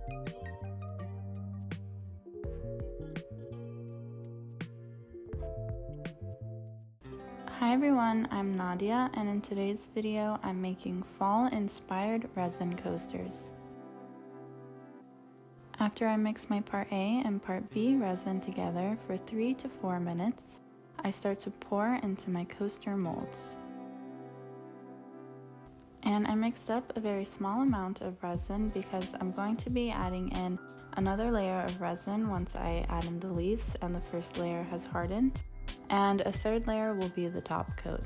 Hi everyone, I'm Nadia, and in today's video I'm making fall-inspired resin coasters. After I mix my part A and part B resin together for 3 to 4 minutes, I start to pour into my coaster molds. And I mixed up a very small amount of resin because I'm going to be adding in another layer of resin once I add in the leaves and the first layer has hardened. And a third layer will be the top coat.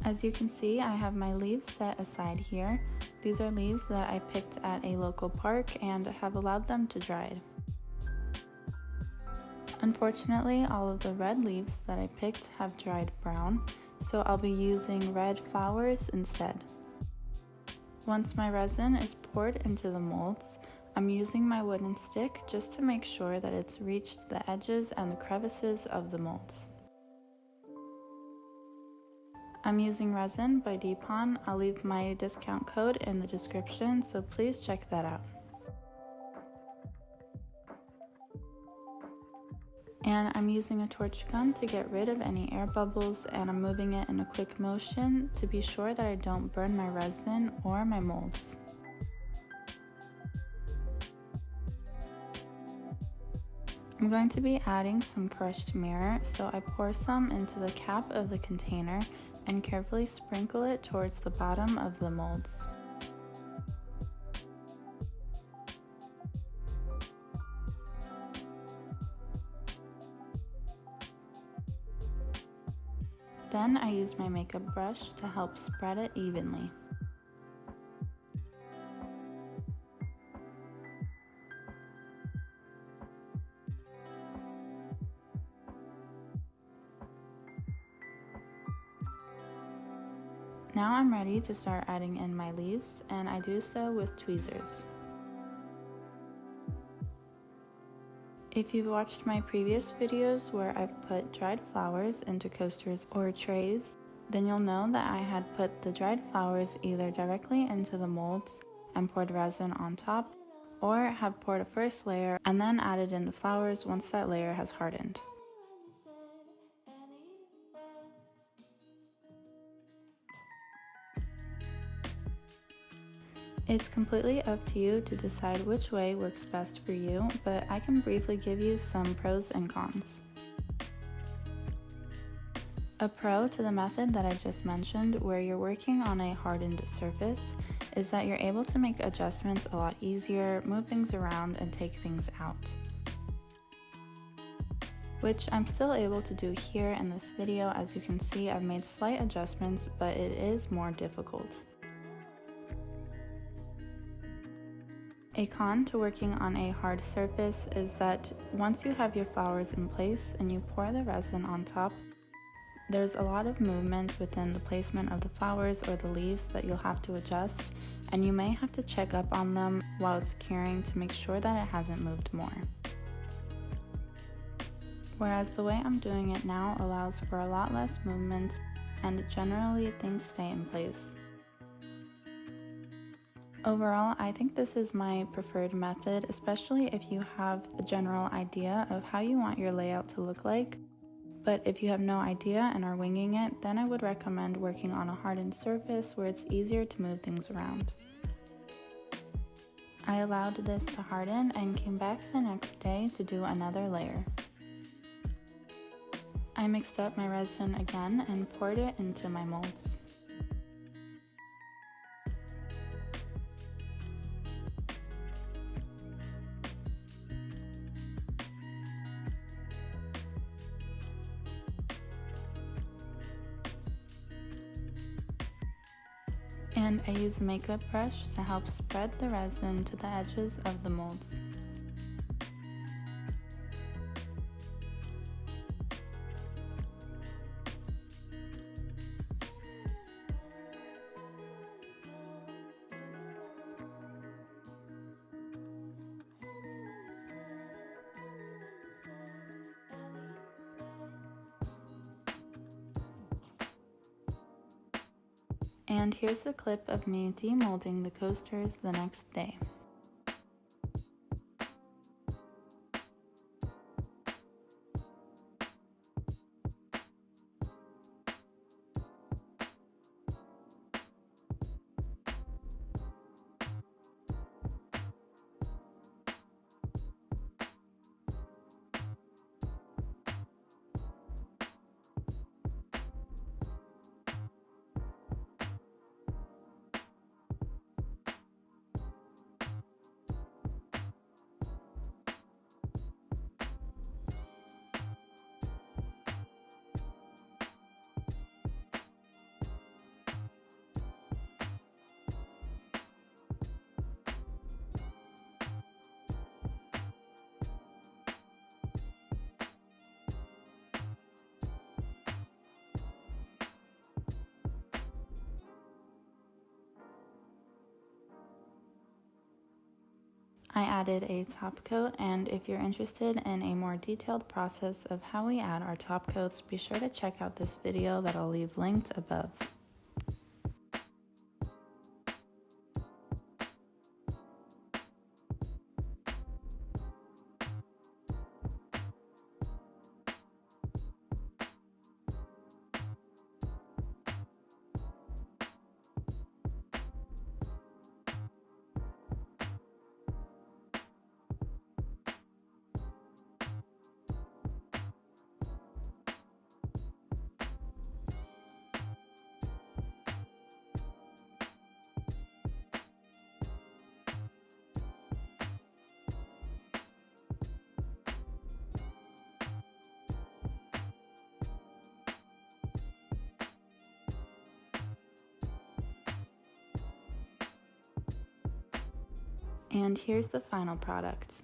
As you can see, I have my leaves set aside here. These are leaves that I picked at a local park and have allowed them to dry. Unfortunately, all of the red leaves that I picked have dried brown, so I'll be using red flowers instead. Once my resin is poured into the molds, I'm using my wooden stick just to make sure that it's reached the edges and the crevices of the molds. I'm using Resin by Demolding. I'll leave my discount code in the description, so please check that out. And I'm using a torch gun to get rid of any air bubbles, and I'm moving it in a quick motion to be sure that I don't burn my resin or my molds. I'm going to be adding some crushed mirror, so I pour some into the cap of the container and carefully sprinkle it towards the bottom of the molds. Then I use my makeup brush to help spread it evenly. Now I'm ready to start adding in my leaves, and I do so with tweezers. If you've watched my previous videos where I've put dried flowers into coasters or trays, then you'll know that I had put the dried flowers either directly into the molds and poured resin on top, or have poured a first layer and then added in the flowers once that layer has hardened. It's completely up to you to decide which way works best for you, but I can briefly give you some pros and cons. A pro to the method that I just mentioned, where you're working on a hardened surface, is that you're able to make adjustments a lot easier, move things around, and take things out. Which I'm still able to do here in this video. As you can see, I've made slight adjustments, but it is more difficult. A con to working on a hard surface is that once you have your flowers in place and you pour the resin on top, there's a lot of movement within the placement of the flowers or the leaves that you'll have to adjust, and you may have to check up on them while it's curing to make sure that it hasn't moved more. Whereas the way I'm doing it now allows for a lot less movement, and generally things stay in place. Overall, I think this is my preferred method, especially if you have a general idea of how you want your layout to look like. But if you have no idea and are winging it, then I would recommend working on a hardened surface where it's easier to move things around. I allowed this to harden and came back the next day to do another layer. I mixed up my resin again and poured it into my molds. And I use a makeup brush to help spread the resin to the edges of the molds. And here's a clip of me demolding the coasters the next day. I added a top coat, and if you're interested in a more detailed process of how we add our top coats, be sure to check out this video that I'll leave linked above. And here's the final product.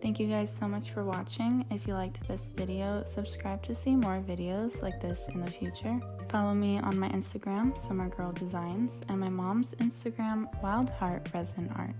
Thank you guys so much for watching. If you liked this video, subscribe to see more videos like this in the future. Follow me on my Instagram, Summer Girl Designs, and my mom's Instagram, Wild Heart Resin Art.